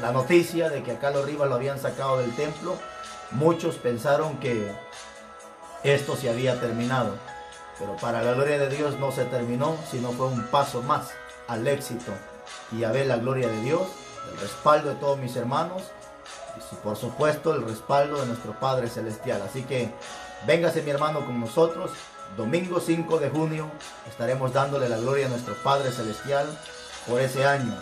la noticia de que a Carlos Rivas lo habían sacado del templo, muchos pensaron que esto se había terminado. Pero para la gloria de Dios no se terminó, sino fue un paso más al éxito y a ver la gloria de Dios, el respaldo de todos mis hermanos y por supuesto el respaldo de nuestro Padre Celestial. Así que véngase mi hermano con nosotros. Domingo 5 de junio estaremos dándole la gloria a nuestro Padre Celestial por ese año.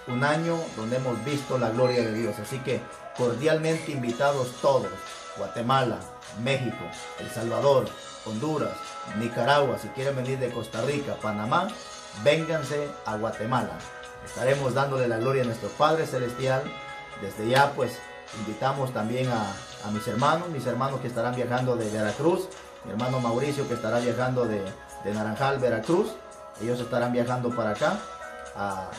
Un año donde hemos visto la gloria de Dios. Así que cordialmente invitados todos. Guatemala, México, El Salvador, Honduras, Nicaragua. Si quieren venir de Costa Rica, Panamá, vénganse a Guatemala. Estaremos dándole la gloria a nuestro Padre Celestial. Desde ya pues invitamos también a mis hermanos que estarán viajando de Veracruz. Mi hermano Mauricio que estará viajando de Naranjal, Veracruz. Ellos estarán viajando para acá a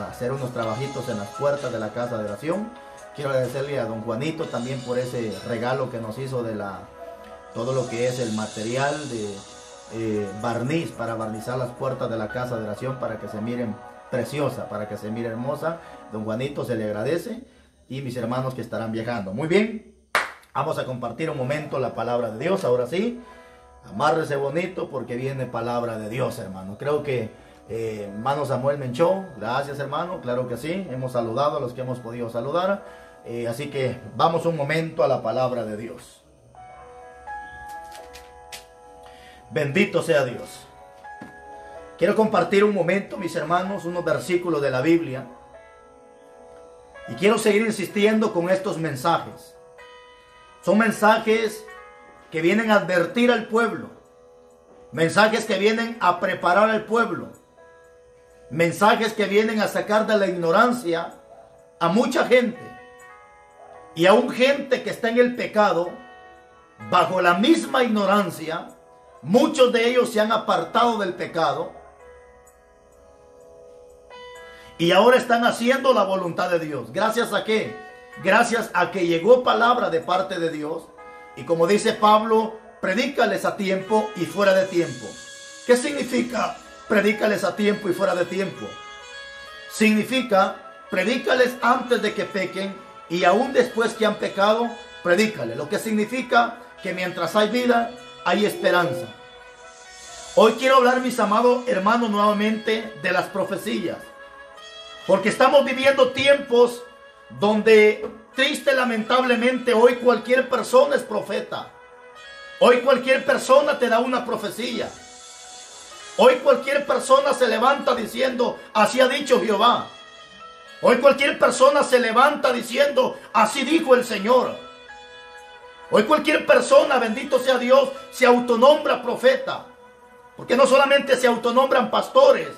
hacer unos trabajitos en las puertas de la casa de oración. Quiero agradecerle a don Juanito también por ese regalo que nos hizo de todo lo que es el material de barniz para barnizar las puertas de la casa de oración para que se miren preciosa, para que se mire hermosa. Don Juanito se le agradece y mis hermanos que estarán viajando. Muy bien, vamos a compartir un momento la palabra de Dios. Ahora sí, amárrese bonito porque viene palabra de Dios, hermano. Creo que hermano Samuel Menchó, gracias hermano, claro que sí, hemos saludado a los que hemos podido saludar, así que vamos un momento a la palabra de Dios. Bendito sea Dios. Quiero compartir un momento, mis hermanos, unos versículos de la Biblia y quiero seguir insistiendo con estos mensajes. Son mensajes que vienen a advertir al pueblo, mensajes que vienen a preparar al pueblo, mensajes que vienen a sacar de la ignorancia a mucha gente y aún gente que está en el pecado bajo la misma ignorancia. Muchos de ellos se han apartado del pecado y ahora están haciendo la voluntad de Dios. ¿Gracias a qué? Gracias a que llegó palabra de parte de Dios. Y como dice Pablo, predícales a tiempo y fuera de tiempo. ¿Qué significa predícales a tiempo y fuera de tiempo? Significa predícales antes de que pequen y aún después que han pecado, predícales. Lo que significa que mientras hay vida, hay esperanza. Hoy quiero hablar, mis amados hermanos, nuevamente de las profecías. Porque estamos viviendo tiempos donde, triste lamentablemente, hoy cualquier persona es profeta. Hoy cualquier persona te da una profecía. Hoy cualquier persona se levanta diciendo, así ha dicho Jehová. Hoy cualquier persona se levanta diciendo, así dijo el Señor. Hoy cualquier persona, bendito sea Dios, se autonombra profeta. Porque no solamente se autonombran pastores,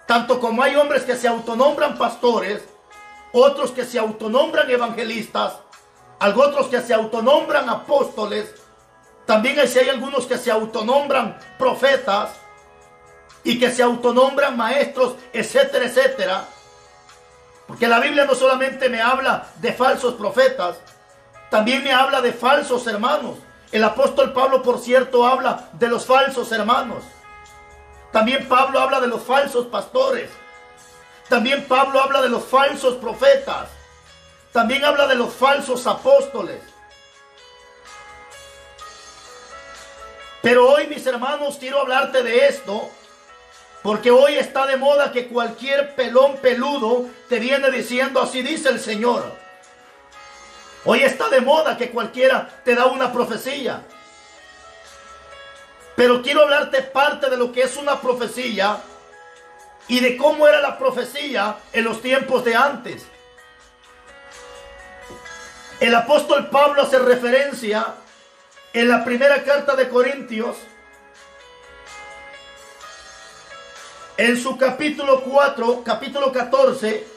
tanto como hay hombres que se autonombran pastores, otros que se autonombran evangelistas, otros que se autonombran apóstoles, también hay algunos que se autonombran profetas y que se autonombran maestros, etcétera, etcétera. Porque la Biblia no solamente me habla de falsos profetas, también me habla de falsos hermanos. El apóstol Pablo, por cierto, habla de los falsos hermanos. También Pablo habla de los falsos pastores. También Pablo habla de los falsos profetas. También habla de los falsos apóstoles. Pero hoy, mis hermanos, quiero hablarte de esto, porque hoy está de moda que cualquier pelón peludo te viene diciendo, así dice el Señor. Hoy está de moda que cualquiera te da una profecía. Pero quiero hablarte parte de lo que es una profecía y de cómo era la profecía en los tiempos de antes. El apóstol Pablo hace referencia en la primera carta de Corintios, en su capítulo 4, capítulo 14,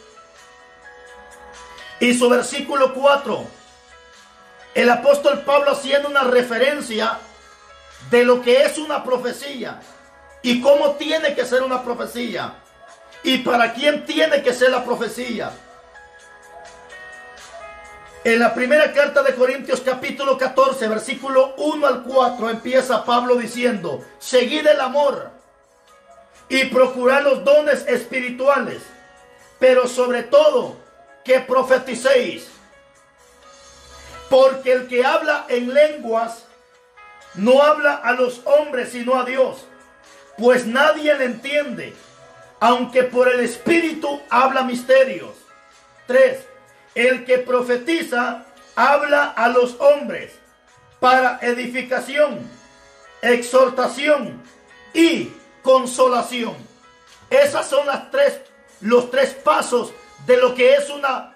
y su versículo 4. El apóstol Pablo haciendo una referencia de lo que es una profecía y cómo tiene que ser una profecía y para quién tiene que ser la profecía. En la primera carta de Corintios capítulo 14, versículo 1 al 4, empieza Pablo diciendo, seguid el amor y procurad los dones espirituales, pero sobre todo que profeticéis. Porque el que habla en lenguas no habla a los hombres sino a Dios, pues nadie le entiende, aunque por el Espíritu habla misterios. 3. El que profetiza habla a los hombres para edificación, exhortación y consolación. Esas son los tres pasos de lo que es una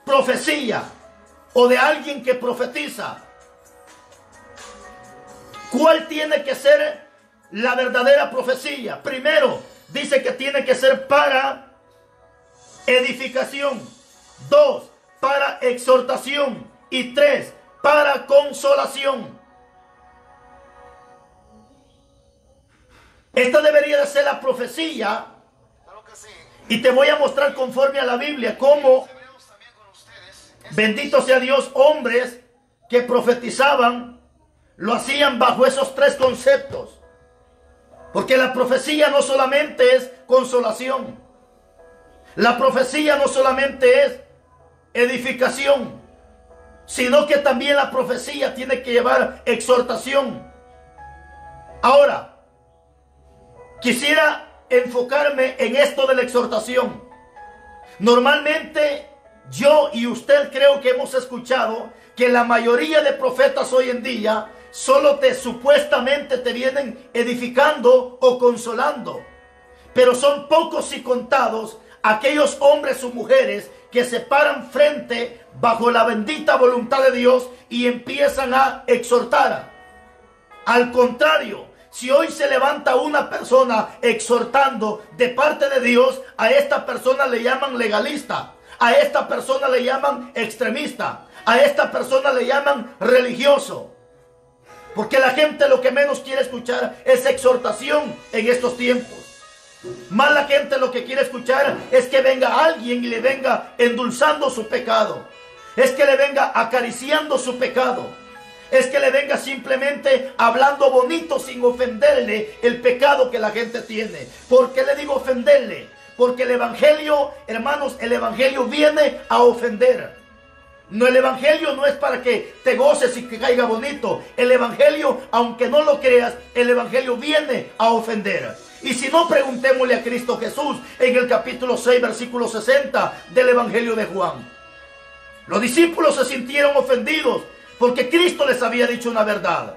profecía o de alguien que profetiza. ¿Cuál tiene que ser la verdadera profecía? Primero, dice que tiene que ser para edificación. 2, para exhortación. Y 3, para consolación. Esta debería de ser la profecía. Y te voy a mostrar conforme a la Biblia cómo, bendito sea Dios, hombres que profetizaban lo hacían bajo esos tres conceptos. Porque la profecía no solamente es consolación. La profecía no solamente es edificación, sino que también la profecía tiene que llevar exhortación. Ahora, quisiera enfocarme en esto de la exhortación. Normalmente yo y usted creo que hemos escuchado que la mayoría de profetas hoy en día solo supuestamente te vienen edificando o consolando, pero son pocos y contados aquellos hombres o mujeres que se paran frente bajo la bendita voluntad de Dios y empiezan a exhortar. Al contrario, si hoy se levanta una persona exhortando de parte de Dios, a esta persona le llaman legalista, a esta persona le llaman extremista, a esta persona le llaman religioso. Porque la gente lo que menos quiere escuchar es exhortación en estos tiempos. Más la gente lo que quiere escuchar es que venga alguien y le venga endulzando su pecado. Es que le venga acariciando su pecado. Es que le venga simplemente hablando bonito sin ofenderle el pecado que la gente tiene. ¿Por qué le digo ofenderle? Porque el evangelio, hermanos, el evangelio viene a ofender. No, el evangelio no es para que te goces y que caiga bonito. El evangelio, aunque no lo creas, el evangelio viene a ofender. Y si no, preguntémosle a Cristo Jesús en el capítulo 6, versículo 60 del evangelio de Juan. Los discípulos se sintieron ofendidos porque Cristo les había dicho una verdad.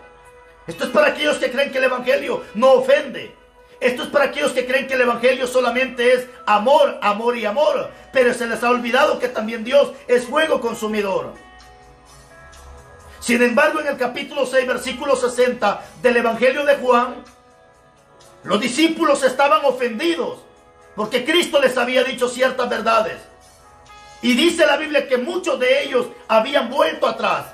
Esto es para aquellos que creen que el evangelio no ofende. Esto es para aquellos que creen que el evangelio solamente es amor, amor y amor. Pero se les ha olvidado que también Dios es fuego consumidor. Sin embargo, en el capítulo 6, versículo 60 del evangelio de Juan, los discípulos estaban ofendidos porque Cristo les había dicho ciertas verdades. Y dice la Biblia que muchos de ellos habían vuelto atrás.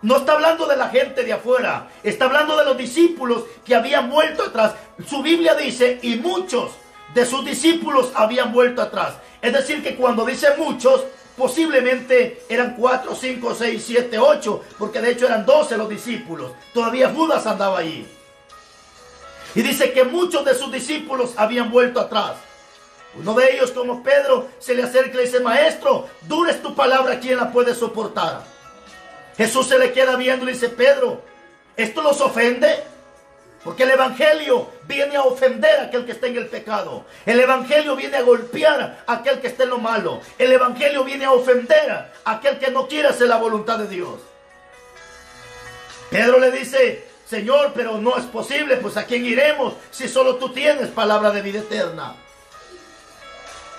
No está hablando de la gente de afuera, está hablando de los discípulos que habían vuelto atrás. Su Biblia dice, y muchos de sus discípulos habían vuelto atrás. Es decir, que cuando dice muchos, posiblemente eran 4, 5, 6, 7, 8, porque de hecho eran 12 los discípulos. Todavía Judas andaba allí. Y dice que muchos de sus discípulos habían vuelto atrás. Uno de ellos, como Pedro, se le acerca y le dice, maestro, dura es tu palabra, ¿quién la puede soportar? Jesús se le queda viendo y le dice, Pedro, ¿esto los ofende? Porque el evangelio viene a ofender a aquel que está en el pecado. El evangelio viene a golpear a aquel que está en lo malo. El evangelio viene a ofender a aquel que no quiere hacer la voluntad de Dios. Pedro le dice, Señor, pero no es posible, pues ¿a quién iremos si solo tú tienes palabra de vida eterna?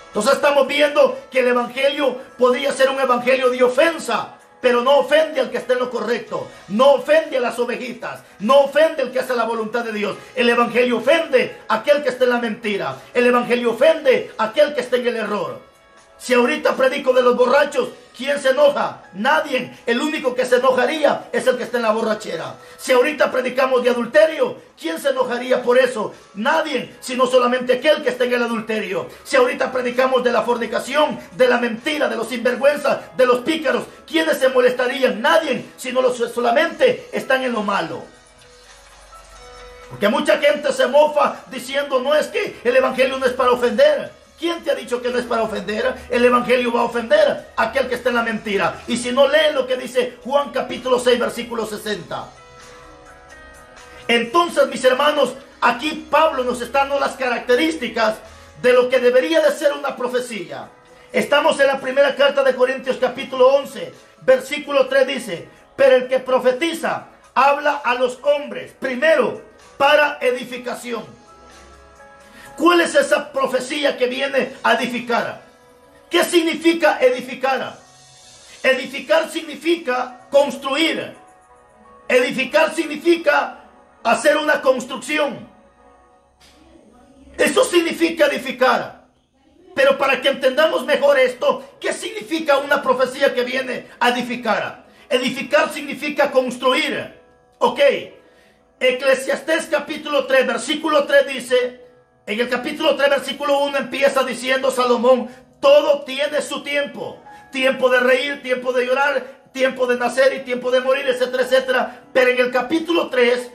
Entonces estamos viendo que el evangelio podría ser un evangelio de ofensa, pero no ofende al que está en lo correcto, no ofende a las ovejitas, no ofende al que hace la voluntad de Dios. El evangelio ofende a aquel que está en la mentira, el evangelio ofende a aquel que está en el error. Si ahorita predico de los borrachos, ¿quién se enoja? Nadie. El único que se enojaría es el que está en la borrachera. Si ahorita predicamos de adulterio, ¿quién se enojaría por eso? Nadie, sino solamente aquel que está en el adulterio. Si ahorita predicamos de la fornicación, de la mentira, de los sinvergüenzas, de los pícaros, ¿quiénes se molestarían? Nadie, sino los que solamente están en lo malo. Porque mucha gente se mofa diciendo, no, es que el evangelio no es para ofender. ¿Quién te ha dicho que no es para ofender? El evangelio va a ofender a aquel que está en la mentira. Y si no, lee lo que dice Juan capítulo 6, versículo 60. Entonces, mis hermanos, aquí Pablo nos está dando las características de lo que debería de ser una profecía. Estamos en la primera carta de Corintios capítulo 11, versículo 3 dice: pero el que profetiza habla a los hombres primero para edificación. ¿Cuál es esa profecía que viene a edificar? ¿Qué significa edificar? Edificar significa construir. Edificar significa hacer una construcción. Eso significa edificar. Pero para que entendamos mejor esto, ¿qué significa una profecía que viene a edificar? Edificar significa construir. Ok. Eclesiastés capítulo 3, versículo 3 dice, en el capítulo 3, versículo 1 empieza diciendo Salomón: todo tiene su tiempo. Tiempo de reír, tiempo de llorar, tiempo de nacer y tiempo de morir, etcétera, etcétera. Pero en el capítulo 3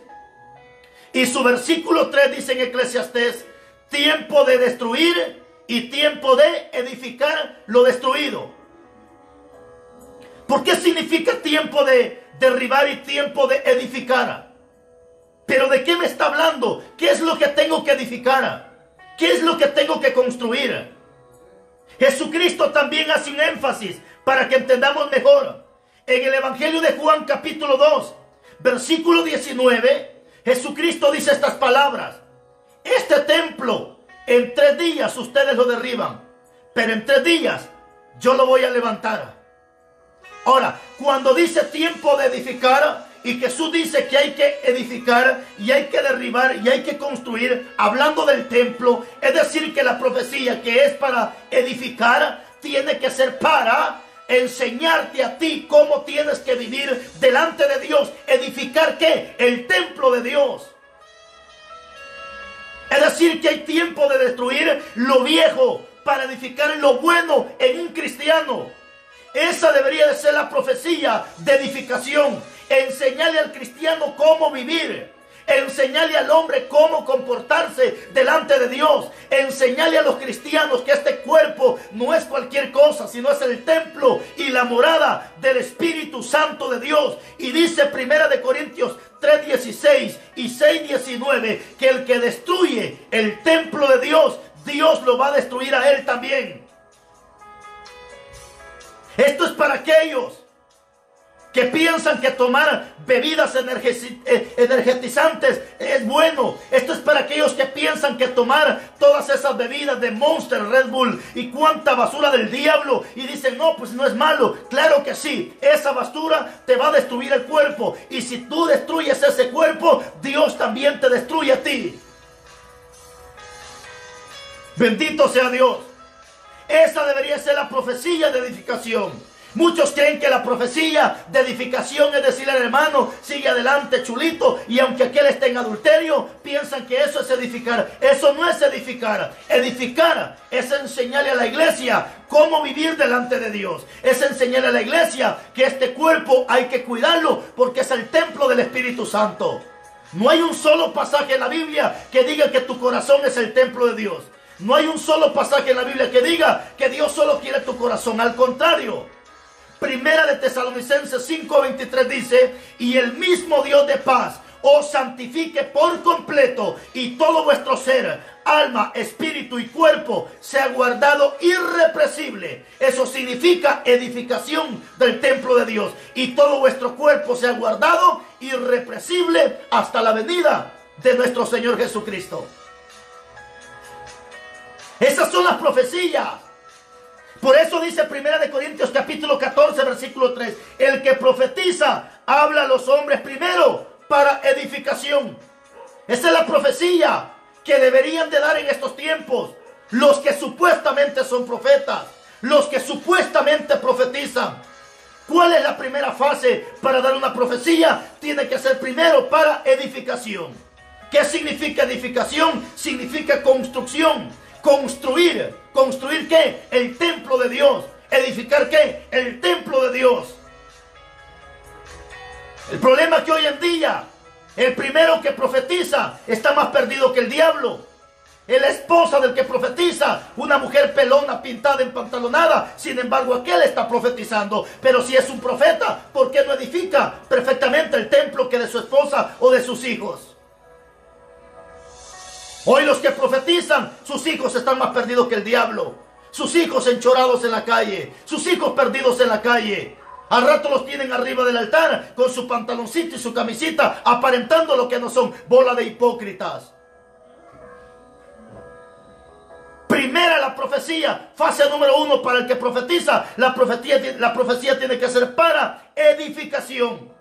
y su versículo 3 dice en Eclesiastés: tiempo de destruir y tiempo de edificar lo destruido. ¿Por qué significa tiempo de derribar y tiempo de edificar? ¿Pero de qué me está hablando? ¿Qué es lo que tengo que edificar? ¿Qué es lo que tengo que construir? Jesucristo también hace un énfasis para que entendamos mejor. En el Evangelio de Juan capítulo 2, versículo 19, Jesucristo dice estas palabras: este templo en 3 días ustedes lo derriban, pero en 3 días yo lo voy a levantar. Ahora, cuando dice tiempo de edificar, y Jesús dice que hay que edificar y hay que derribar y hay que construir, hablando del templo, es decir que la profecía que es para edificar tiene que ser para enseñarte a ti cómo tienes que vivir delante de Dios. ¿Edificar qué? El templo de Dios. Es decir que hay tiempo de destruir lo viejo para edificar lo bueno en un cristiano. Esa debería de ser la profecía de edificación. Enseñarle al cristiano cómo vivir. Enseñarle al hombre cómo comportarse delante de Dios. Enseñarle a los cristianos que este cuerpo no es cualquier cosa, sino es el templo y la morada del Espíritu Santo de Dios. Y dice 1 Corintios 3:16 y 6:19 que el que destruye el templo de Dios, Dios lo va a destruir a él también. Esto es para aquellos que piensan que tomar bebidas energizantes es bueno. Esto es para aquellos que piensan que tomar todas esas bebidas de Monster, Red Bull y cuánta basura del diablo, y dicen no, pues no es malo. Claro que sí, esa basura te va a destruir el cuerpo, y si tú destruyes ese cuerpo, Dios también te destruye a ti. Bendito sea Dios. Esa debería ser la profecía de edificación. Muchos creen que la profecía de edificación es decirle al hermano: sigue adelante, chulito, y aunque aquel esté en adulterio, piensan que eso es edificar. Eso no es edificar. Edificar es enseñarle a la iglesia cómo vivir delante de Dios. Es enseñarle a la iglesia que este cuerpo hay que cuidarlo porque es el templo del Espíritu Santo. No hay un solo pasaje en la Biblia que diga que tu corazón es el templo de Dios. No hay un solo pasaje en la Biblia que diga que Dios solo quiere tu corazón. Al contrario, Primera de Tesalonicenses 5:23 dice: y el mismo Dios de paz os santifique por completo, y todo vuestro ser, alma, espíritu y cuerpo sea guardado irrepresible. Eso significa edificación del templo de Dios. Y todo vuestro cuerpo sea guardado irrepresible hasta la venida de nuestro Señor Jesucristo. Esas son las profecías. Por eso dice 1 Corintios capítulo 14, versículo 3: el que profetiza habla a los hombres primero para edificación. Esa es la profecía que deberían de dar en estos tiempos los que supuestamente son profetas, los que supuestamente profetizan. ¿Cuál es la primera fase para dar una profecía? Tiene que ser primero para edificación. ¿Qué significa edificación? Significa construcción. Construir. ¿Construir qué? El templo de Dios. ¿Edificar qué? El templo de Dios. El problema es que hoy en día el primero que profetiza está más perdido que el diablo. es la esposa del que profetiza, una mujer pelona, pintada, empantalonada. Sin embargo, aquel está profetizando. Pero si es un profeta, ¿por qué no edifica perfectamente el templo que de su esposa o de sus hijos? Hoy los que profetizan, sus hijos están más perdidos que el diablo. Sus hijos enchorados en la calle, sus hijos perdidos en la calle. Al rato los tienen arriba del altar con su pantaloncito y su camisita, aparentando lo que no son, bola de hipócritas. Primera la profecía, fase número 1 para el que profetiza. La profecía tiene que ser para edificación.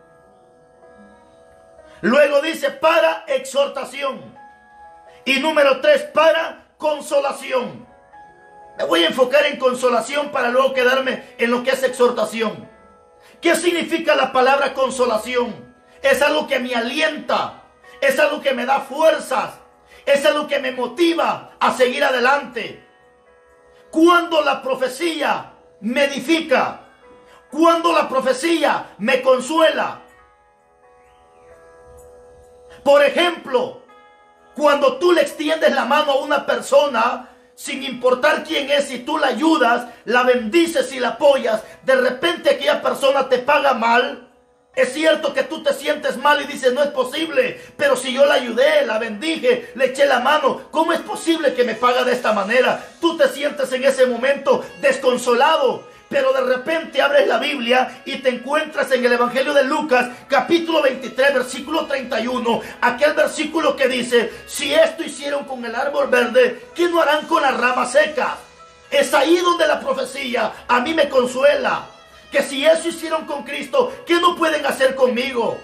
Luego dice para exhortación. Y número 3 para consolación. Me voy a enfocar en consolación para luego quedarme en lo que es exhortación. ¿Qué significa la palabra consolación? Es algo que me alienta, es algo que me da fuerzas, es algo que me motiva a seguir adelante. Cuando la profecía me edifica, cuando la profecía me consuela. Por ejemplo, cuando tú le extiendes la mano a una persona, sin importar quién es, si tú la ayudas, la bendices y la apoyas, de repente aquella persona te paga mal. Es cierto que tú te sientes mal y dices, no es posible, pero si yo la ayudé, la bendije, le eché la mano, ¿cómo es posible que me paga de esta manera? Tú te sientes en ese momento desconsolado. Pero de repente abres la Biblia y te encuentras en el Evangelio de Lucas, capítulo 23, versículo 31. Aquel versículo que dice, si esto hicieron con el árbol verde, ¿qué no harán con las ramas secas? Es ahí donde la profecía a mí me consuela. Que si eso hicieron con Cristo, ¿qué no pueden hacer conmigo?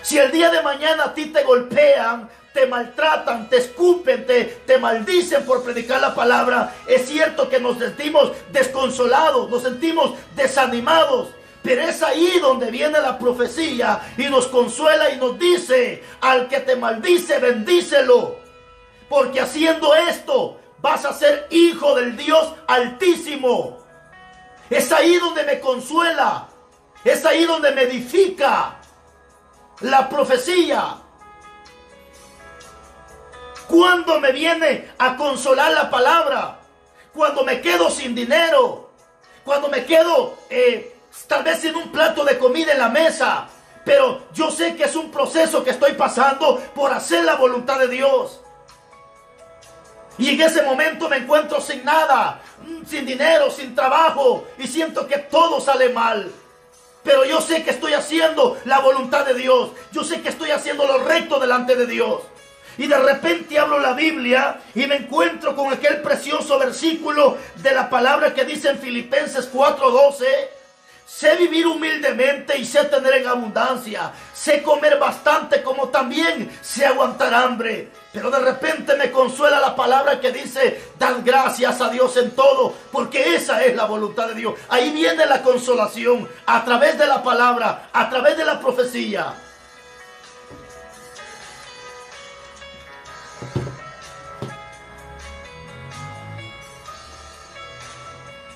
Si el día de mañana a ti te golpean, te maltratan, te escupen, te maldicen por predicar la palabra, es cierto que nos sentimos desconsolados, nos sentimos desanimados, pero es ahí donde viene la profecía y nos consuela y nos dice, al que te maldice, bendícelo, porque haciendo esto vas a ser hijo del Dios Altísimo. Es ahí donde me consuela, es ahí donde me edifica la profecía. Cuando me viene a consolar la palabra, cuando me quedo sin dinero, cuando me quedo tal vez sin un plato de comida en la mesa, pero yo sé que es un proceso que estoy pasando por hacer la voluntad de Dios. Y en ese momento me encuentro sin nada, sin dinero, sin trabajo, y siento que todo sale mal. Pero yo sé que estoy haciendo la voluntad de Dios, yo sé que estoy haciendo lo recto delante de Dios. Y de repente abro la Biblia y me encuentro con aquel precioso versículo de la palabra que dice en Filipenses 4:12. Sé vivir humildemente y sé tener en abundancia. Sé comer bastante como también sé aguantar hambre. Pero de repente me consuela la palabra que dice, dad gracias a Dios en todo, porque esa es la voluntad de Dios. Ahí viene la consolación, a través de la palabra, a través de la profecía.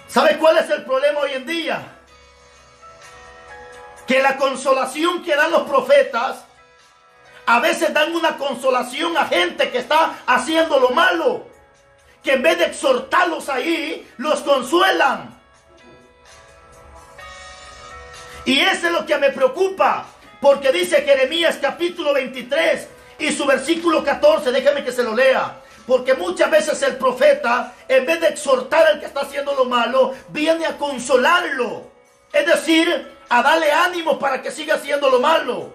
¿Sabe cuál es el problema hoy en día? Que la consolación que dan los profetas, a veces dan una consolación a gente que está haciendo lo malo, que en vez de exhortarlos ahí, los consuelan. Y eso es lo que me preocupa, porque dice Jeremías capítulo 23 y su versículo 14, déjame que se lo lea. Porque muchas veces el profeta, en vez de exhortar al que está haciendo lo malo, viene a consolarlo. Es decir, a darle ánimo para que siga haciendo lo malo.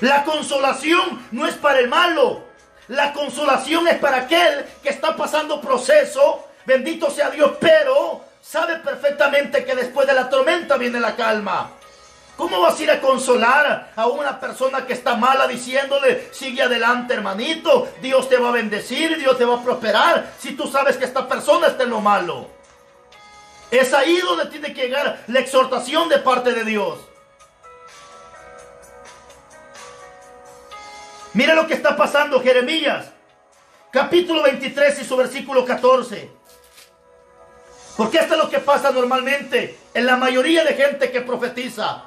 La consolación no es para el malo. La consolación es para aquel que está pasando proceso. Bendito sea Dios, pero sabe perfectamente que después de la tormenta viene la calma. ¿Cómo vas a ir a consolar a una persona que está mala diciéndole, sigue adelante hermanito, Dios te va a bendecir, Dios te va a prosperar, si tú sabes que esta persona está en lo malo? Es ahí donde tiene que llegar la exhortación de parte de Dios. Mira lo que está pasando, Jeremías, capítulo 23 y su versículo 14. Porque esto es lo que pasa normalmente en la mayoría de gente que profetiza.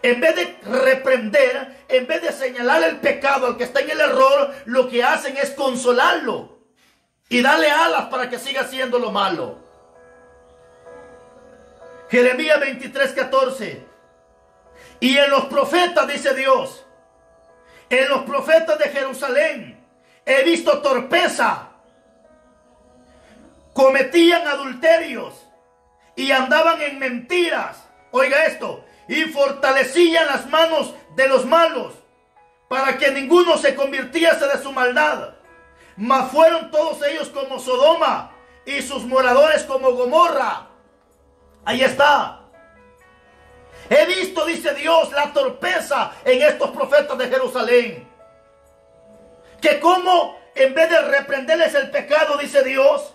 en vez de reprender, en vez de señalar el pecado al que está en el error, lo que hacen es consolarlo y darle alas para que siga haciendo lo malo. Jeremías 23:14. Y en los profetas, dice Dios, en los profetas de Jerusalén he visto torpeza. Cometían adulterios y andaban en mentiras. Oiga esto. Y fortalecían las manos de los malos para que ninguno se convirtiese de su maldad. Mas fueron todos ellos como Sodoma y sus moradores como Gomorra. Ahí está. He visto, dice Dios, la torpeza en estos profetas de Jerusalén. Que como en vez de reprenderles el pecado, dice Dios,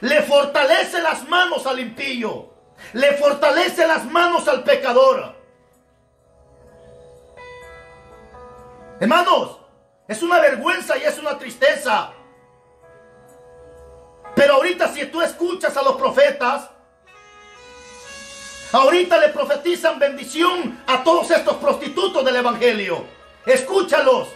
le fortalece las manos al impío. Le fortalece las manos al pecador. Hermanos, es una vergüenza y es una tristeza. Pero ahorita si tú escuchas a los profetas, ahorita le profetizan bendición a todos estos prostitutos del evangelio. Escúchalos.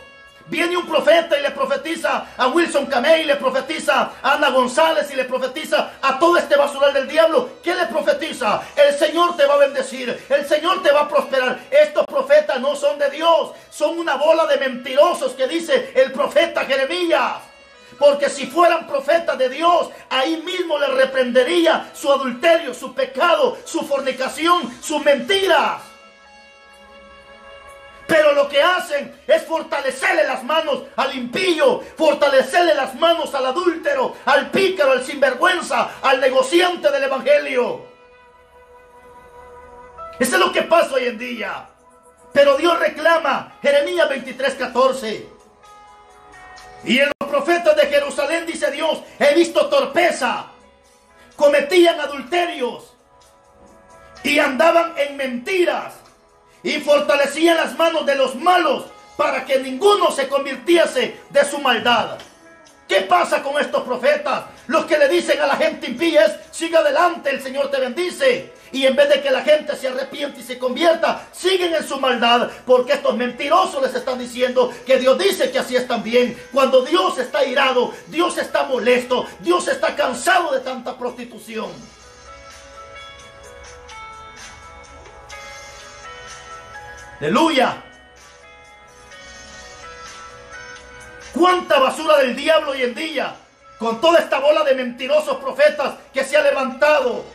Viene un profeta y le profetiza a Wilson Camey, le profetiza a Ana González y le profetiza a todo este basural del diablo. ¿Qué le profetiza? El Señor te va a bendecir, el Señor te va a prosperar. Estos profetas no son de Dios, son una bola de mentirosos que dice el profeta Jeremías. Porque si fueran profetas de Dios, ahí mismo le reprendería su adulterio, su pecado, su fornicación, sus mentiras. Pero lo que hacen es fortalecerle las manos al impío, fortalecerle las manos al adúltero, al pícaro, al sinvergüenza, al negociante del evangelio. Eso es lo que pasa hoy en día. Pero Dios reclama, Jeremías 23:14. Y en los profetas de Jerusalén, dice Dios, he visto torpeza, cometían adulterios y andaban en mentiras. Y fortalecían las manos de los malos para que ninguno se convirtiese de su maldad. ¿Qué pasa con estos profetas? Los que le dicen a la gente impía es, sigue adelante, el Señor te bendice. Y en vez de que la gente se arrepiente y se convierta, siguen en su maldad. Porque estos mentirosos les están diciendo que Dios dice que así están bien. Cuando Dios está irado, Dios está molesto, Dios está cansado de tanta prostitución. ¡Aleluya! ¿Cuánta basura del diablo hoy en día? Con toda esta bola de mentirosos profetas que se ha levantado.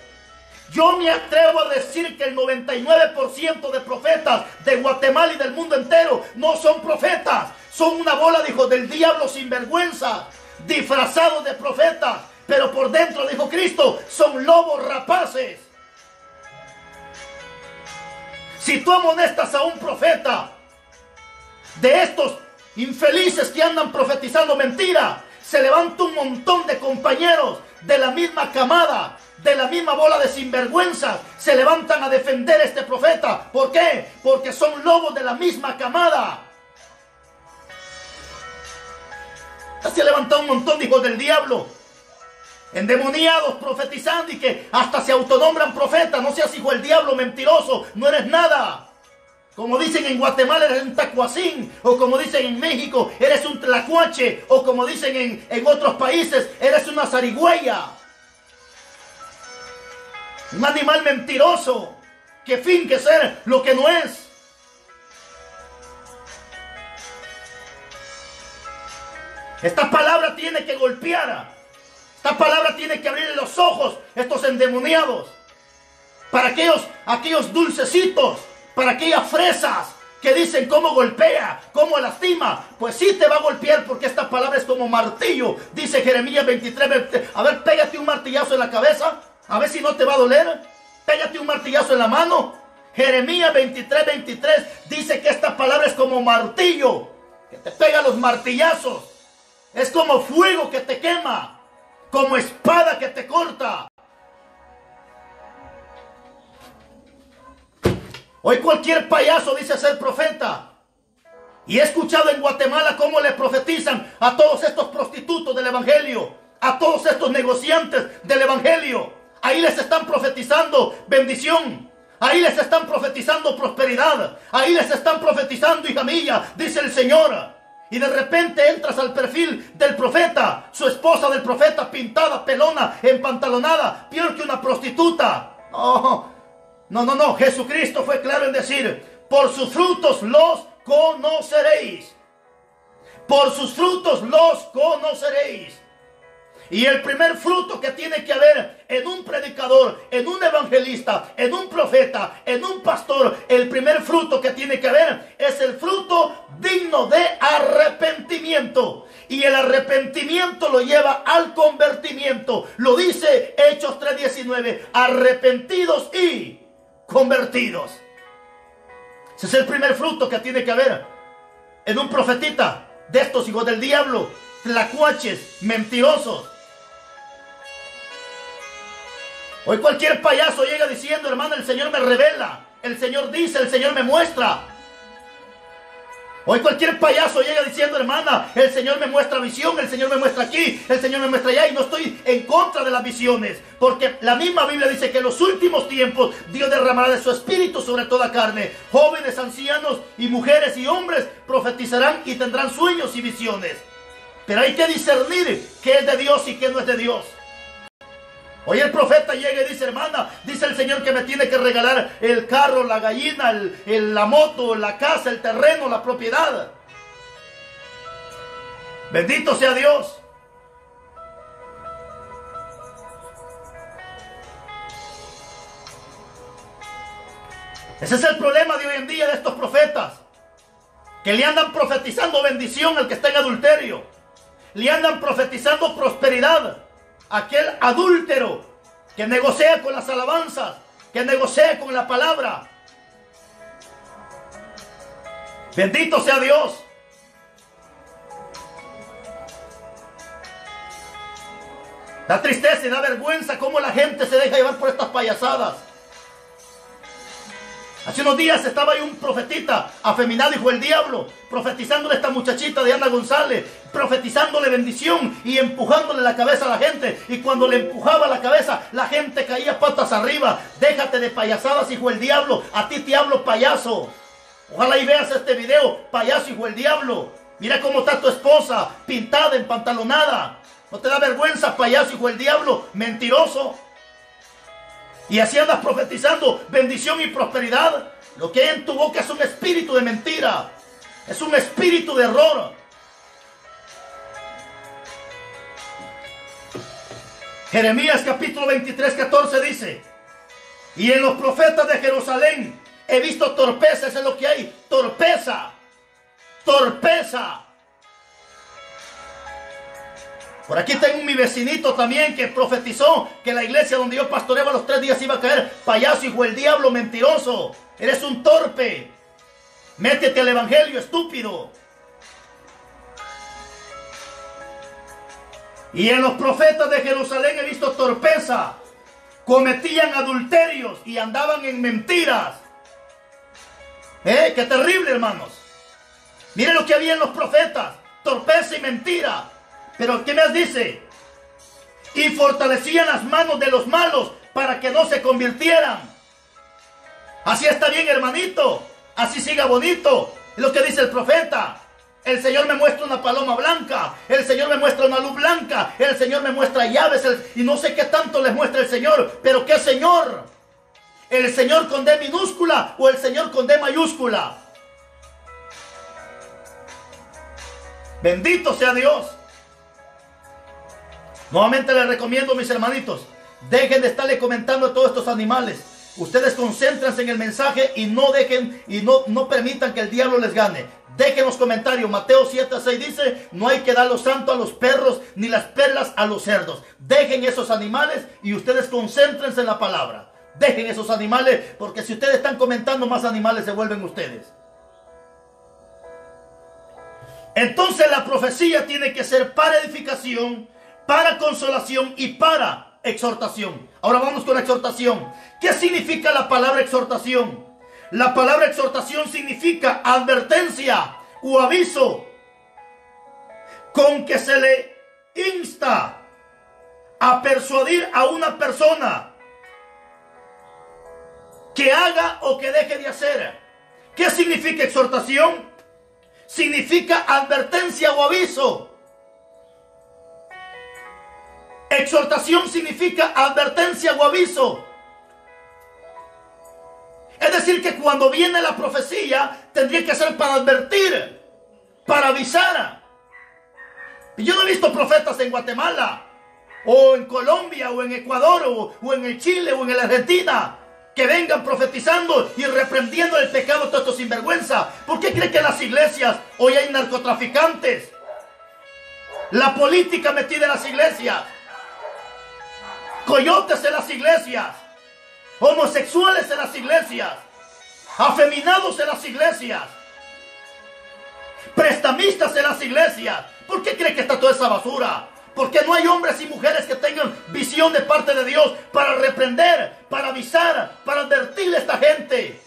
Yo me atrevo a decir que el 99% de profetas de Guatemala y del mundo entero no son profetas. Son una bola de hijos del diablo sin vergüenza, disfrazados de profetas. Pero por dentro, dijo Cristo, son lobos rapaces. Si tú amonestas a un profeta de estos infelices que andan profetizando mentira, se levanta un montón de compañeros de la misma camada, de la misma bola de sinvergüenzas, se levantan a defender a este profeta. ¿Por qué? Porque son lobos de la misma camada. Se ha levantado un montón de hijos del diablo, endemoniados, profetizando y que hasta se autonombran profetas. No seas hijo del diablo, mentiroso, no eres nada. Como dicen en Guatemala, eres un tacuacín. O como dicen en México, eres un tlacuache. O como dicen en otros países, eres una zarigüeya. Un animal mentiroso que finge ser lo que no es. Esta palabra tiene que golpear. Esta palabra tiene que abrirle los ojos a estos endemoniados. Para aquellos dulcecitos, para aquellas fresas que dicen cómo golpea, cómo lastima. Pues sí te va a golpear porque esta palabra es como martillo. Dice Jeremías 23. A ver, pégate un martillazo en la cabeza. A ver si no te va a doler. Pégate un martillazo en la mano. Jeremías 23 dice que esta palabra es como martillo, que te pega los martillazos. Es como fuego que te quema, como espada que te corta. Hoy cualquier payaso dice ser profeta. Y he escuchado en Guatemala cómo le profetizan a todos estos prostitutos del evangelio, a todos estos negociantes del evangelio. Ahí les están profetizando bendición. Ahí les están profetizando prosperidad. Ahí les están profetizando, hija mía, dice el Señor. Y de repente entras al perfil del profeta, su esposa del profeta pintada, pelona, empantalonada, peor que una prostituta. Oh, no. Jesucristo fue claro en decir: por sus frutos los conoceréis. Por sus frutos los conoceréis. Y el primer fruto que tiene que haber en un predicador, en un evangelista, en un profeta, en un pastor, el primer fruto que tiene que haber es el fruto digno de arrepentimiento. Y el arrepentimiento lo lleva al convertimiento. Lo dice Hechos 3:19, arrepentidos y convertidos. Ese es el primer fruto que tiene que haber en un profetita de estos hijos del diablo, tlacuaches, mentirosos. Hoy cualquier payaso llega diciendo: hermana, el Señor me revela, el Señor dice, el Señor me muestra. Hoy cualquier payaso llega diciendo: hermana, el Señor me muestra visión, el Señor me muestra aquí, el Señor me muestra allá. Y no estoy en contra de las visiones, porque la misma Biblia dice que en los últimos tiempos Dios derramará de su espíritu sobre toda carne. Jóvenes, ancianos y mujeres y hombres profetizarán y tendrán sueños y visiones. Pero hay que discernir qué es de Dios y qué no es de Dios. Hoy el profeta llega y dice: hermana, dice el Señor que me tiene que regalar el carro, la gallina, la moto, la casa, el terreno, la propiedad. Bendito sea Dios. Ese es el problema de hoy en día de estos profetas, que le andan profetizando bendición al que está en adulterio. Le andan profetizando prosperidad aquel adúltero que negocia con las alabanzas, que negocia con la palabra. Bendito sea Dios. Da tristeza y da vergüenza cómo la gente se deja llevar por estas payasadas. Hace unos días estaba ahí un profetita afeminado, hijo del diablo, profetizándole a esta muchachita de Ana González, profetizándole bendición y empujándole la cabeza a la gente. Y cuando le empujaba la cabeza, la gente caía patas arriba. Déjate de payasadas, hijo del diablo. A ti te hablo, payaso. Ojalá y veas este video, payaso, hijo del diablo. Mira cómo está tu esposa, pintada, empantalonada. ¿No te da vergüenza, payaso, hijo del diablo? Mentiroso. Y así andas profetizando bendición y prosperidad. Lo que hay en tu boca es un espíritu de mentira. Es un espíritu de error. Jeremías capítulo 23:14 dice: y en los profetas de Jerusalén he visto torpeza. Eso es lo que hay. Torpeza. Torpeza. Por aquí tengo mi vecinito también que profetizó que la iglesia donde yo pastoreaba los 3 días iba a caer. Payaso, hijo del diablo, mentiroso. Eres un torpe. Métete al evangelio, estúpido. Y en los profetas de Jerusalén he visto torpeza. Cometían adulterios y andaban en mentiras. Qué terrible, hermanos. Miren lo que había en los profetas. Torpeza y mentira. Pero ¿qué más dice? Y fortalecían las manos de los malos para que no se convirtieran. Así está bien, hermanito. Así siga bonito. Es lo que dice el profeta. El Señor me muestra una paloma blanca. El Señor me muestra una luz blanca. El Señor me muestra llaves. Y no sé qué tanto les muestra el Señor. Pero ¿qué Señor? ¿El Señor con D minúscula o el Señor con D mayúscula? Bendito sea Dios. Nuevamente les recomiendo, mis hermanitos, dejen de estarle comentando a todos estos animales. Ustedes concéntrense en el mensaje y no dejen y no permitan que el diablo les gane. Dejen los comentarios. Mateo 7:6 dice: no hay que dar lo santo a los perros ni las perlas a los cerdos. Dejen esos animales y ustedes concéntrense en la palabra. Dejen esos animales, porque si ustedes están comentando, más animales se vuelven ustedes. Entonces la profecía tiene que ser para edificación, para consolación y para exhortación. Ahora vamos con la exhortación. ¿Qué significa la palabra exhortación? La palabra exhortación significa advertencia o aviso con que se le insta a persuadir a una persona que haga o que deje de hacer. ¿Qué significa exhortación? Significa advertencia o aviso. Exhortación significa advertencia o aviso. Es decir, que cuando viene la profecía, tendría que ser para advertir, para avisar. Y yo no he visto profetas en Guatemala, o en Colombia, o en Ecuador, o en el Chile, o en la Argentina, que vengan profetizando y reprendiendo el pecado de todos estos sinvergüenza. ¿Por qué cree que en las iglesias hoy hay narcotraficantes? La política metida en las iglesias, coyotes en las iglesias, homosexuales en las iglesias, afeminados en las iglesias, prestamistas en las iglesias. ¿Por qué cree que está toda esa basura? Porque no hay hombres y mujeres que tengan visión de parte de Dios para reprender, para avisar, para advertirle a esta gente.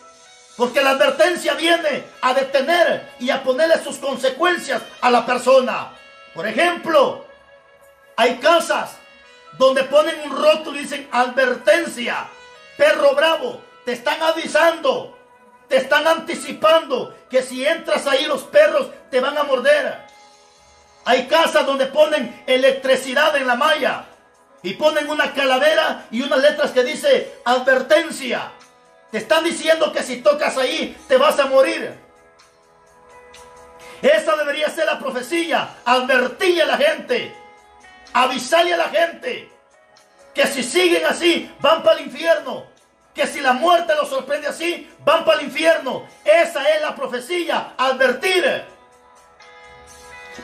Porque la advertencia viene a detener y a ponerle sus consecuencias a la persona. Por ejemplo, hay casas donde ponen un rótulo y dicen advertencia, perro bravo. Te están avisando, te están anticipando que si entras ahí los perros te van a morder. Hay casas donde ponen electricidad en la malla y ponen una calavera y unas letras que dice advertencia. Te están diciendo que si tocas ahí te vas a morir. Esa debería ser la profecía. Advertirle a la gente, avisarle a la gente que si siguen así van para el infierno, que si la muerte los sorprende así van para el infierno. Esa es la profecía, advertir.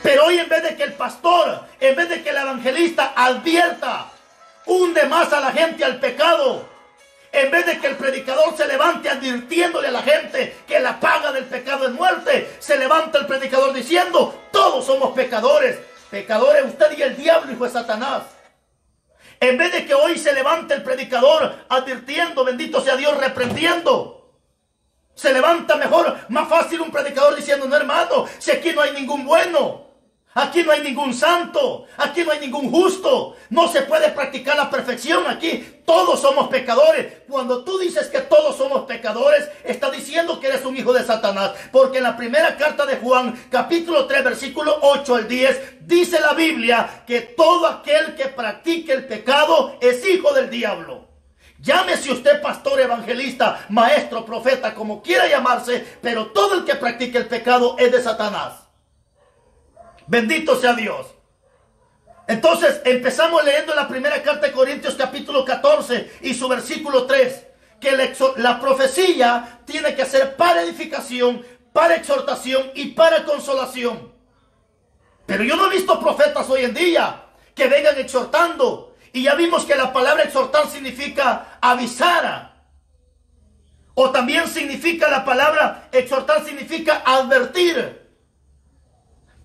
Pero hoy, en vez de que el pastor, en vez de que el evangelista advierta, hunde más a la gente al pecado. En vez de que el predicador se levante advirtiéndole a la gente que la paga del pecado es muerte, se levanta el predicador diciendo: todos somos pecadores. Pecadores usted y el diablo, hijo de Satanás. En vez de que hoy se levante el predicador advirtiendo, bendito sea Dios, reprendiendo, se levanta mejor, más fácil un predicador diciendo: no, hermano, si aquí no hay ningún bueno, aquí no hay ningún santo, aquí no hay ningún justo, no se puede practicar la perfección aquí, todos somos pecadores. Cuando tú dices que todos somos pecadores, está diciendo que eres un hijo de Satanás, porque en la primera carta de Juan, capítulo 3, versículo 8 al 10, dice la Biblia que todo aquel que practique el pecado es hijo del diablo. Llámese usted pastor, evangelista, maestro, profeta, como quiera llamarse, pero todo el que practique el pecado es de Satanás. Bendito sea Dios. Entonces empezamos leyendo la primera carta de Corintios capítulo 14 y su versículo 3, que la profecía tiene que ser para edificación, para exhortación y para consolación. Pero yo no he visto profetas hoy en día que vengan exhortando. Y ya vimos que la palabra exhortar significa avisar. O también significa la palabra exhortar significa advertir.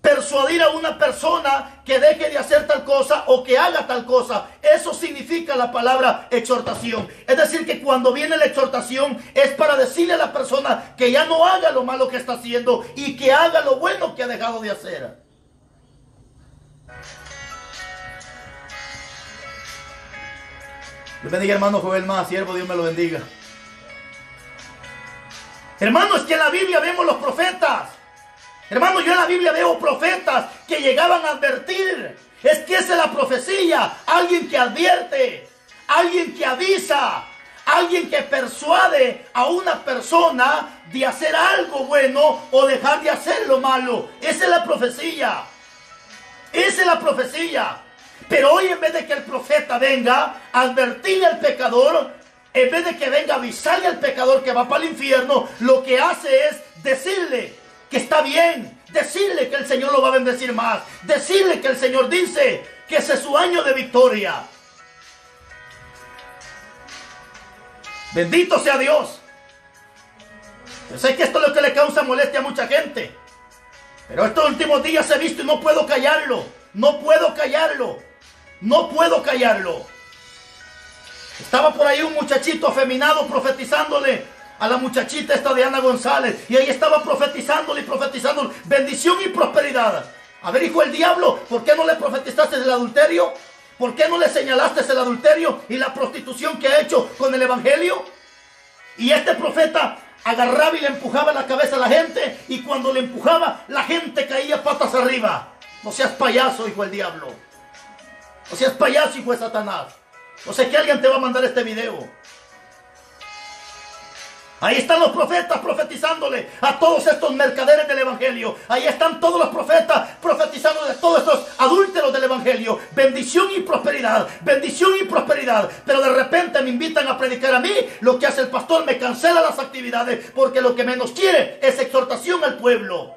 Persuadir a una persona que deje de hacer tal cosa o que haga tal cosa. Eso significa la palabra exhortación. Es decir, que cuando viene la exhortación es para decirle a la persona que ya no haga lo malo que está haciendo y que haga lo bueno que ha dejado de hacer. Dios bendiga, hermano Joel Más, siervo, Dios me lo bendiga. Hermano, es que en la Biblia vemos los profetas. Hermano, yo en la Biblia veo profetas que llegaban a advertir. Es que esa es la profecía. Alguien que advierte, alguien que avisa, alguien que persuade a una persona de hacer algo bueno o dejar de hacer lo malo. Esa es la profecía. Esa es la profecía. Pero hoy, en vez de que el profeta venga a advertirle al pecador, en vez de que venga a avisarle al pecador que va para el infierno, lo que hace es decirle que está bien, decirle que el Señor lo va a bendecir más, decirle que el Señor dice que ese es su año de victoria. Bendito sea Dios. Yo sé que esto es lo que le causa molestia a mucha gente, pero estos últimos días he visto y no puedo callarlo, no puedo callarlo. No puedo callarlo. Estaba por ahí un muchachito afeminado profetizándole a la muchachita esta de Ana González. Y ahí estaba profetizándole y profetizándole bendición y prosperidad. A ver, hijo del diablo, ¿por qué no le profetizaste el adulterio? ¿Por qué no le señalaste el adulterio y la prostitución que ha hecho con el evangelio? Y este profeta agarraba y le empujaba la cabeza a la gente, y cuando le empujaba, la gente caía patas arriba. No seas payaso, hijo del diablo. No seas payaso, hijo de Satanás. No sé que alguien te va a mandar este video. Ahí están los profetas profetizándole a todos estos mercaderes del evangelio. Ahí están todos los profetas profetizando de todos estos adúlteros del evangelio. Bendición y prosperidad, bendición y prosperidad. Pero de repente me invitan a predicar a mí. Lo que hace el pastor, me cancela las actividades, porque lo que menos quiere es exhortación al pueblo.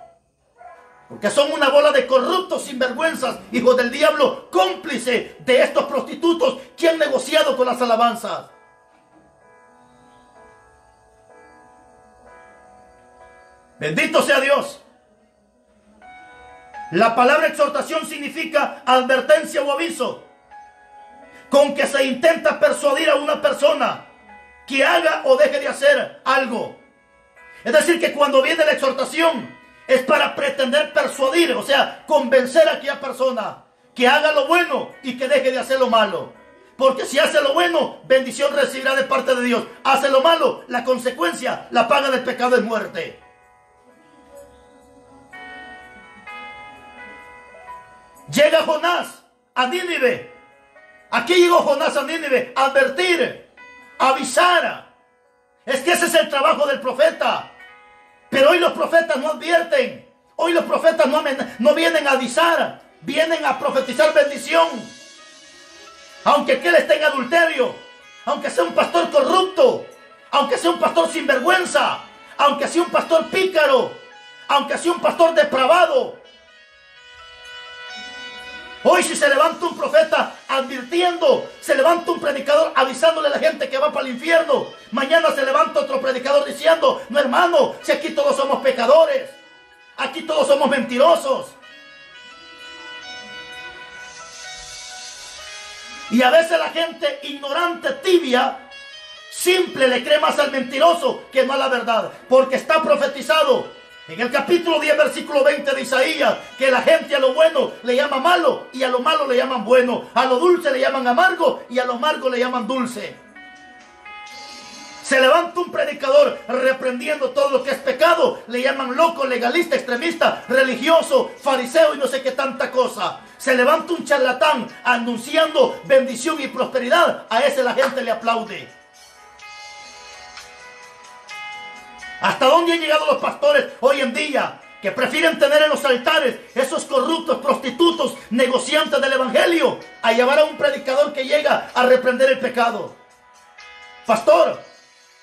Porque son una bola de corruptos sinvergüenzas, hijos del diablo, cómplice de estos prostitutos que han negociado con las alabanzas. Bendito sea Dios. La palabra exhortación significa advertencia o aviso, con que se intenta persuadir a una persona que haga o deje de hacer algo. Es decir, que cuando viene la exhortación es para pretender persuadir, o sea, convencer a aquella persona que haga lo bueno y que deje de hacer lo malo. Porque si hace lo bueno, bendición recibirá de parte de Dios. Hace lo malo, la consecuencia, la paga del pecado es muerte. Llega Jonás a Nínive. Aquí llegó Jonás a Nínive a advertir, a avisar. Es que ese es el trabajo del profeta. Pero hoy los profetas no advierten. Hoy los profetas no vienen a avisar. Vienen a profetizar bendición. Aunque aquel esté en adulterio, aunque sea un pastor corrupto, aunque sea un pastor sinvergüenza, aunque sea un pastor pícaro, aunque sea un pastor depravado. Hoy si se levanta un profeta advirtiendo, se levanta un predicador avisándole a la gente que va para el infierno, mañana se levanta otro predicador diciendo, no hermano, si aquí todos somos pecadores, aquí todos somos mentirosos. Y a veces la gente ignorante, tibia, simple, le cree más al mentiroso que no a la verdad, porque está profetizado en el capítulo 10, versículo 20 de Isaías, que la gente a lo bueno le llama malo y a lo malo le llaman bueno, a lo dulce le llaman amargo y a lo amargo le llaman dulce. Se levanta un predicador reprendiendo todo lo que es pecado, le llaman loco, legalista, extremista, religioso, fariseo y no sé qué tanta cosa. Se levanta un charlatán anunciando bendición y prosperidad, a ese la gente le aplaude. ¿Hasta dónde han llegado los pastores hoy en día? Que prefieren tener en los altares esos corruptos, prostitutos, negociantes del evangelio, a llevar a un predicador que llega a reprender el pecado. Pastor,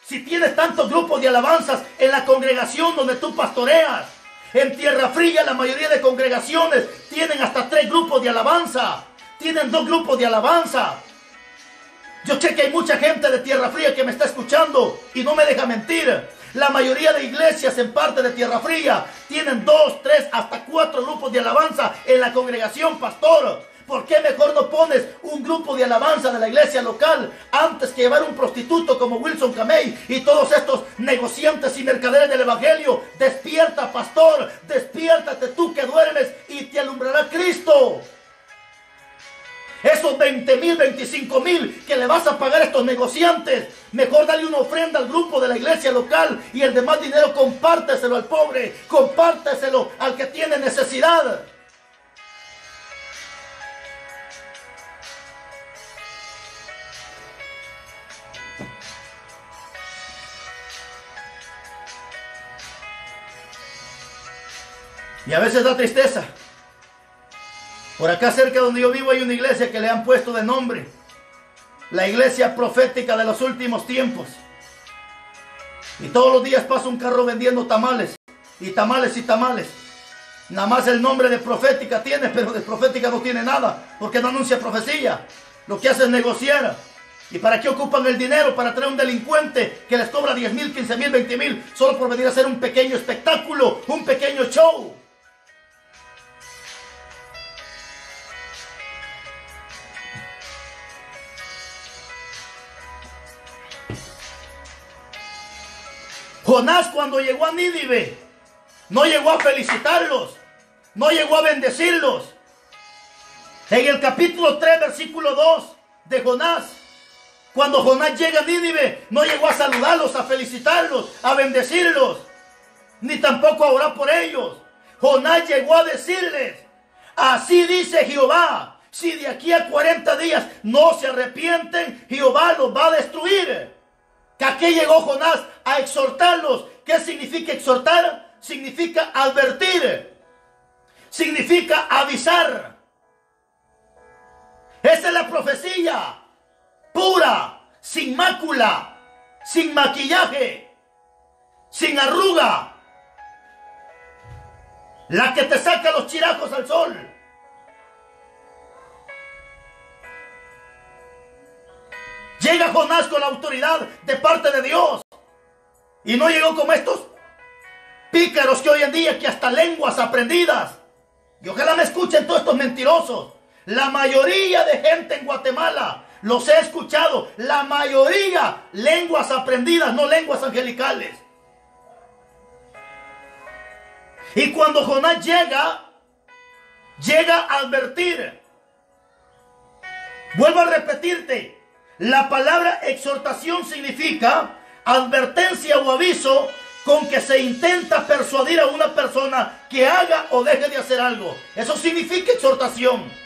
si tienes tantos grupos de alabanzas en la congregación donde tú pastoreas, en Tierra Fría la mayoría de congregaciones tienen hasta 3 grupos de alabanza, tienen 2 grupos de alabanza. Yo sé que hay mucha gente de Tierra Fría que me está escuchando y no me deja mentir. La mayoría de iglesias en parte de Tierra Fría tienen 2, 3, hasta 4 grupos de alabanza en la congregación, pastor. ¿Por qué mejor no pones un grupo de alabanza de la iglesia local antes que llevar un prostituto como Wilson Camey y todos estos negociantes y mercaderes del evangelio? Despierta, pastor, despiértate tú que duermes y te alumbrará Cristo. Esos 20,000, 25,000 que le vas a pagar a estos negociantes, mejor dale una ofrenda al grupo de la iglesia local y el demás dinero compárteselo al pobre, compárteselo al que tiene necesidad. Y a veces da tristeza. Por acá cerca donde yo vivo hay una iglesia que le han puesto de nombre la iglesia profética de los últimos tiempos. Y todos los días pasa un carro vendiendo tamales. Y tamales y tamales. Nada más el nombre de profética tiene, pero de profética no tiene nada. Porque no anuncia profecía. Lo que hace es negociar. ¿Y para qué ocupan el dinero? Para traer un delincuente que les cobra 10,000, 15,000, 20,000. Solo por venir a hacer un pequeño espectáculo. Un pequeño show. Jonás cuando llegó a Nínive, no llegó a felicitarlos, no llegó a bendecirlos. En el capítulo 3, versículo 2 de Jonás, Cuando Jonás llega a Nínive, no llegó a saludarlos, a felicitarlos, a bendecirlos, ni tampoco a orar por ellos. Jonás llegó a decirles: así dice Jehová, si de aquí a 40 días no se arrepienten, Jehová los va a destruir. ¿Que a qué llegó Jonás? A exhortarlos. ¿Qué significa exhortar? Significa advertir, significa avisar. Esa es la profecía pura, sin mácula, sin maquillaje, sin arruga, la que te saca los chiracos al sol. Llega Jonás con la autoridad de parte de Dios, y no llegó como estos pícaros que hoy en día, que hasta lenguas aprendidas. Y ojalá me escuchen todos estos mentirosos. La mayoría de gente en Guatemala, los he escuchado, la mayoría lenguas aprendidas, no lenguas angelicales. Y cuando Jonás llega a advertir. Vuelvo a repetirte, la palabra exhortación significa advertencia o aviso con que se intenta persuadir a una persona que haga o deje de hacer algo. Eso significa exhortación.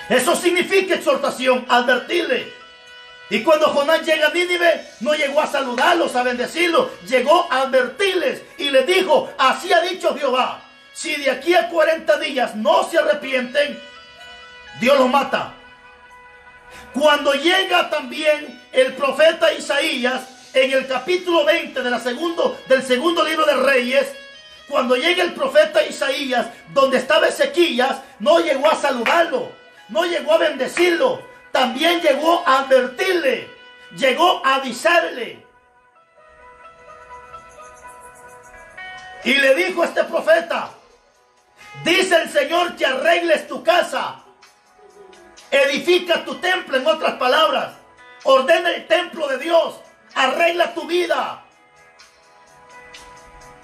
Eso significa exhortación, advertirle. Y cuando Jonás llega a Nínive, no llegó a saludarlos, a bendecirlos, llegó a advertirles y les dijo: así ha dicho Jehová, si de aquí a 40 días no se arrepienten, Dios los mata. Cuando llega también el profeta Isaías, en el capítulo 20 del segundo libro de Reyes, cuando llega el profeta Isaías, donde estaba Ezequías, no llegó a saludarlo, no llegó a bendecirlo, también llegó a advertirle, llegó a avisarle. Y le dijo a este profeta: dice el Señor que arregles tu casa, edifica tu templo. En otras palabras, ordena el templo de Dios, arregla tu vida.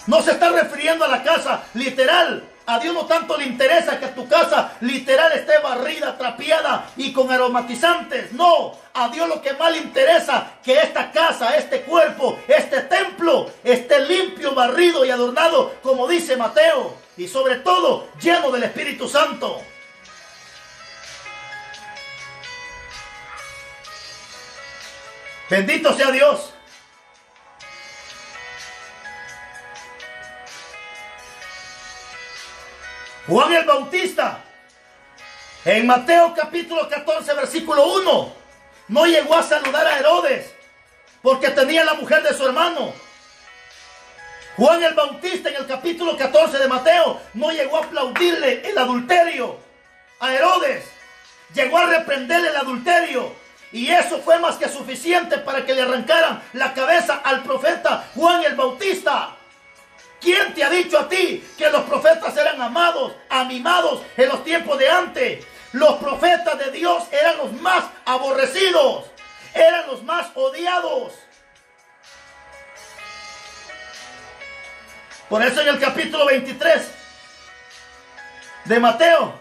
No se está refiriendo a la casa literal. A Dios no tanto le interesa que tu casa literal esté barrida, trapeada y con aromatizantes. No, a Dios lo que más le interesa que esta casa, este cuerpo, este templo esté limpio, barrido y adornado, como dice Mateo. Y sobre todo, lleno del Espíritu Santo. Bendito sea Dios. Juan el Bautista, en Mateo capítulo 14, versículo 1, no llegó a saludar a Herodes porque tenía la mujer de su hermano. Juan el Bautista, en el capítulo 14 de Mateo, no llegó a aplaudirle el adulterio a Herodes. Llegó a reprenderle el adulterio. Y eso fue más que suficiente para que le arrancaran la cabeza al profeta Juan el Bautista. ¿Quién te ha dicho a ti que los profetas eran amados, amimados en los tiempos de antes? Los profetas de Dios eran los más aborrecidos, eran los más odiados. Por eso en el capítulo 23 de Mateo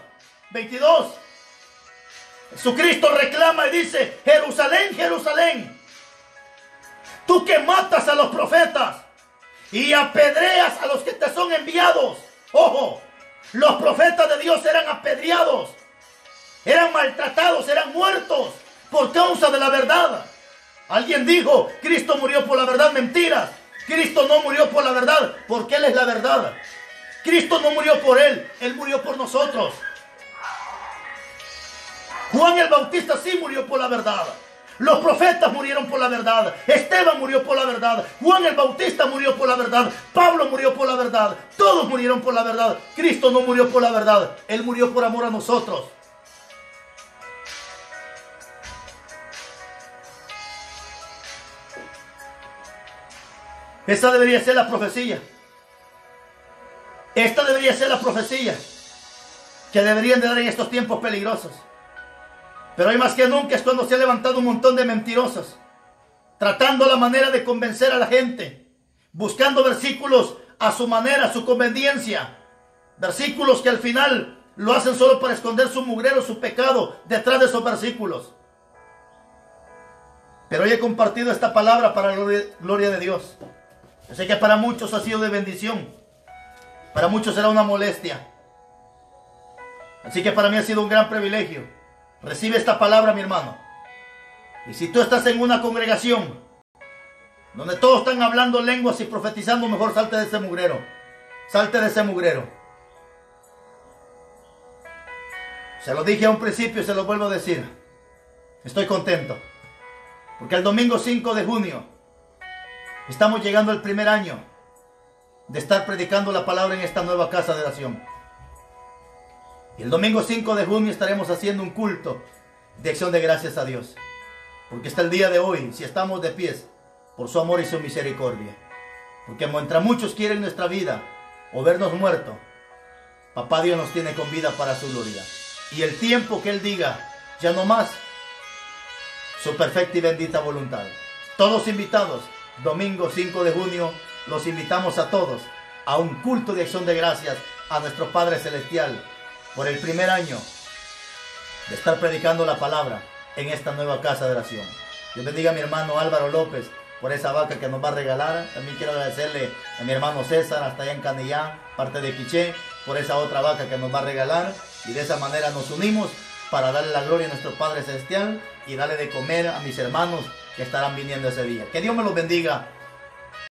22, Jesucristo reclama y dice: Jerusalén, Jerusalén, tú que matas a los profetas y apedreas a los que te son enviados. Ojo, los profetas de Dios eran apedreados, eran maltratados, eran muertos por causa de la verdad. Alguien dijo: Cristo murió por la verdad. Mentiras. Cristo no murió por la verdad, porque Él es la verdad. Cristo no murió por Él, Él murió por nosotros. Juan el Bautista sí murió por la verdad. Los profetas murieron por la verdad. Esteban murió por la verdad. Juan el Bautista murió por la verdad. Pablo murió por la verdad. Todos murieron por la verdad. Cristo no murió por la verdad. Él murió por amor a nosotros. Esta debería ser la profecía. Esta debería ser la profecía que deberían de dar en estos tiempos peligrosos. Pero hoy más que nunca es cuando se ha levantado un montón de mentirosos, tratando la manera de convencer a la gente, buscando versículos a su manera, a su conveniencia, versículos que al final lo hacen solo para esconder su mugrero, su pecado, detrás de esos versículos. Pero hoy he compartido esta palabra para la gloria de Dios. Yo sé que para muchos ha sido de bendición. Para muchos será una molestia. Así que para mí ha sido un gran privilegio. Recibe esta palabra, mi hermano. Y si tú estás en una congregación donde todos están hablando lenguas y profetizando, mejor salte de ese mugrero. Salte de ese mugrero. Se lo dije a un principio y se lo vuelvo a decir. Estoy contento. Porque el domingo 5 de junio estamos llegando al primer año de estar predicando la palabra en esta nueva casa de oración. Y el domingo 5 de junio estaremos haciendo un culto de acción de gracias a Dios. Porque hasta el día de hoy, si estamos de pies, por su amor y su misericordia. Porque mientras muchos quieren nuestra vida o vernos muertos, Papá Dios nos tiene con vida para su gloria. Y el tiempo que Él diga, ya no más, su perfecta y bendita voluntad. Todos invitados, domingo 5 de junio, los invitamos a todos a un culto de acción de gracias a nuestro Padre Celestial por el primer año de estar predicando la palabra en esta nueva casa de oración. Dios bendiga a mi hermano Álvaro López por esa vaca que nos va a regalar. También quiero agradecerle a mi hermano César hasta allá en Canillán, parte de Quiché, por esa otra vaca que nos va a regalar. Y de esa manera nos unimos para darle la gloria a nuestro Padre Celestial y darle de comer a mis hermanos que estarán viniendo ese día. Que Dios me los bendiga